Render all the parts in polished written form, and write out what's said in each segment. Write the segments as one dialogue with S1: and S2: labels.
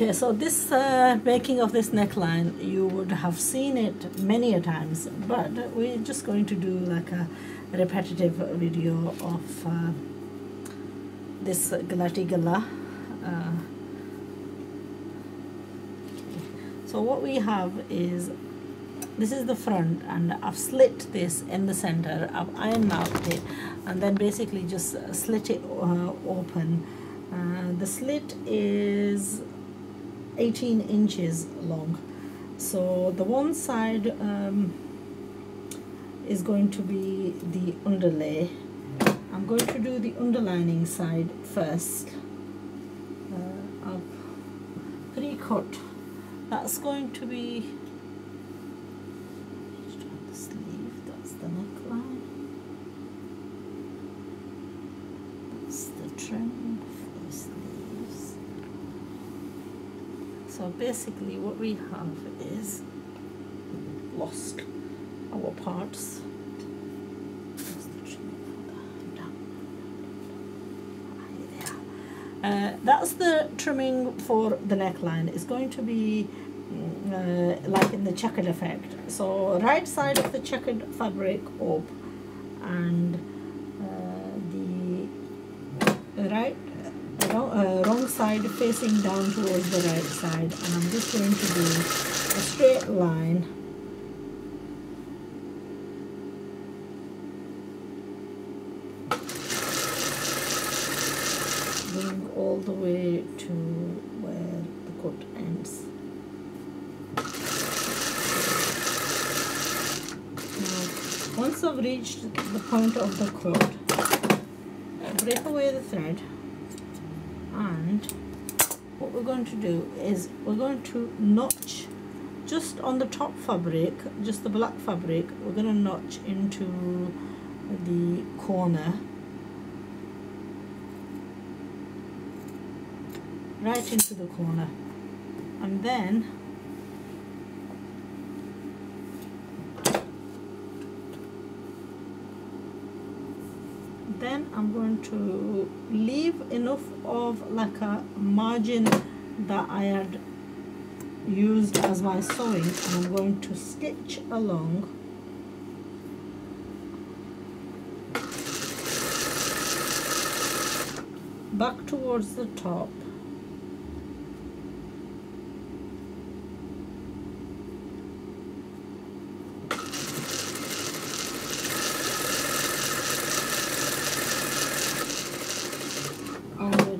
S1: Okay, so this making of this neckline, you would have seen it many a times, but we're just going to do like a repetitive video of this ghalla. So what we have is, this is the front, and I've slit this in the center, I've iron marked it, and then basically just slit it open. The slit is 18 inches long. So the one side is going to be the underlay. I'm going to do the underlining side first. I've pre-cut. That's going to be the sleeve, that's the neckline, that's the trim for the sleeves. So basically what we have is lost our parts. That's the trim for the that's the trimming for the neckline. It's going to be like in the checkered effect. So right side of the checkered fabric up, and the wrong side facing down towards the right side, and I'm just going to do a straight line going all the way to where the cut ends. Now, once I've reached the point of the cut, break away the thread, and what we're going to do is we're going to notch just on the top fabric, just the black fabric. We're going to notch into the corner, right into the corner, and then I'm going to leave enough of like a margin that I had used as my sewing, and I'm going to stitch along back towards the top,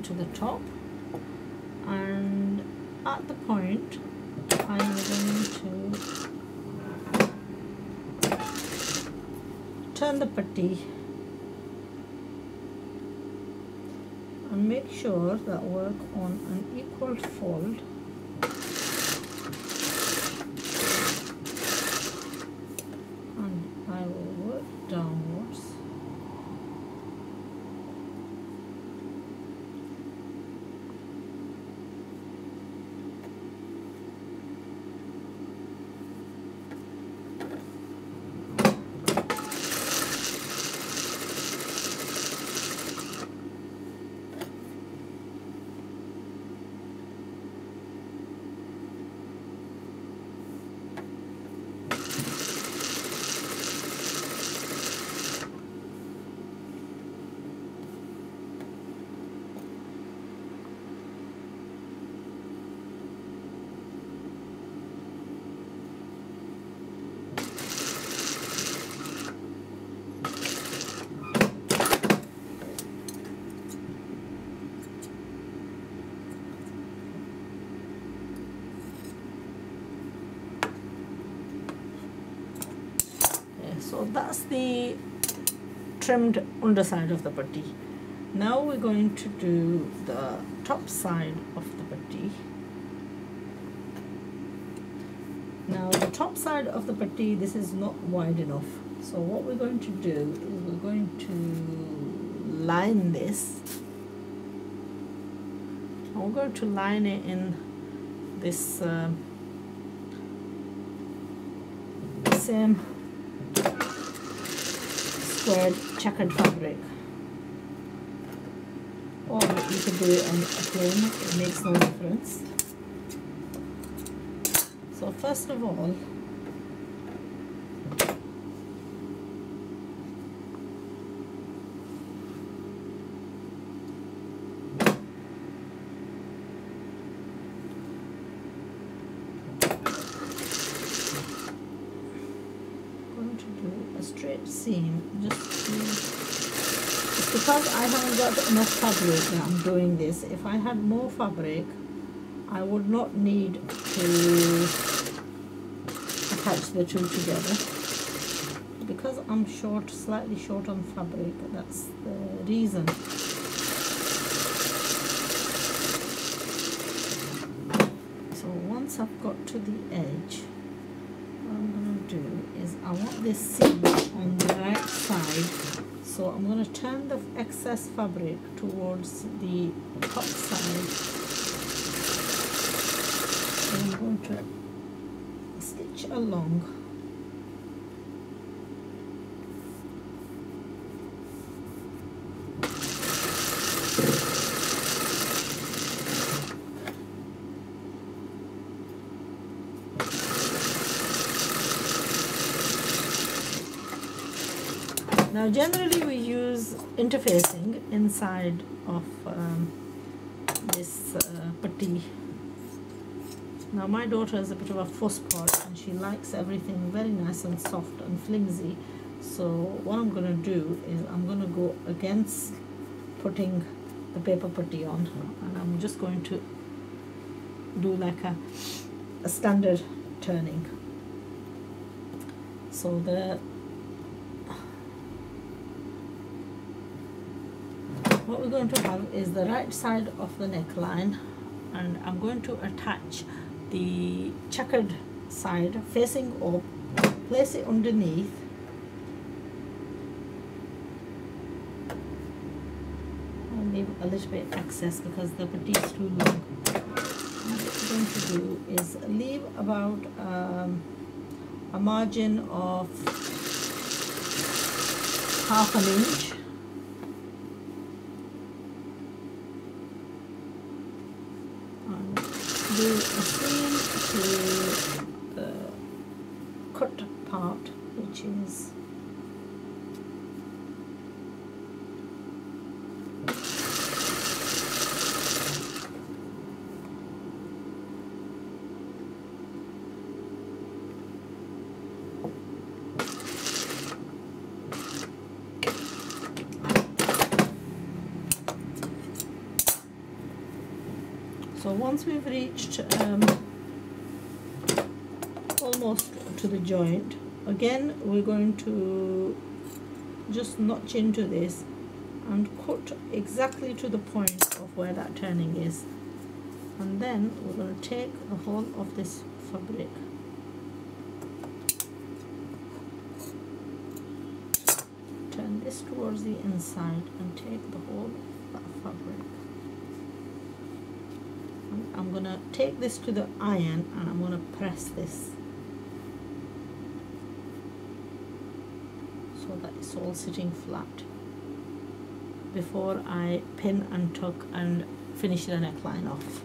S1: to the top, and at the point I am going to turn the patti and make sure that work on an equal fold, and I will work downwards. So that's the trimmed underside of the patti. Now we're going to do the top side of the patti. Now the top side of the patti, this is not wide enough. So what we're going to do is we're going to line this. And we're going to line it in this same squared checkered fabric, or you can do it on a plain, it makes no difference. So first of all, a straight seam, just it's because I haven't got enough fabric that I'm doing this. If I had more fabric, I would not need to attach the two together. Because I'm short, slightly short on fabric, that's the reason. So once I've got to the edge, what I'm going to do is I want this seam on the right side, so I'm going to turn the excess fabric towards the top side, and I'm going to stitch along. Now generally we use interfacing inside of this patti. Now my daughter is a bit of a fusspot and she likes everything very nice and soft and flimsy. So what I'm going to do is I'm going to go against putting the paper patti on, and I'm just going to do like a standard turning. So what we're going to have is the right side of the neckline, and I'm going to attach the checkered side facing up, place it underneath, and leave a little bit excess because the patti is too long. What we're going to do is leave about a margin of ½ inch. Do a seam to the cut part, which is so once we've reached almost to the joint, again we're going to just notch into this and cut exactly to the point of where that turning is, and then we're going to take the whole of this fabric, turn this towards the inside and take the whole of that fabric. I'm going to take this to the iron and I'm going to press this so that it's all sitting flat before I pin and tuck and finish the neckline off.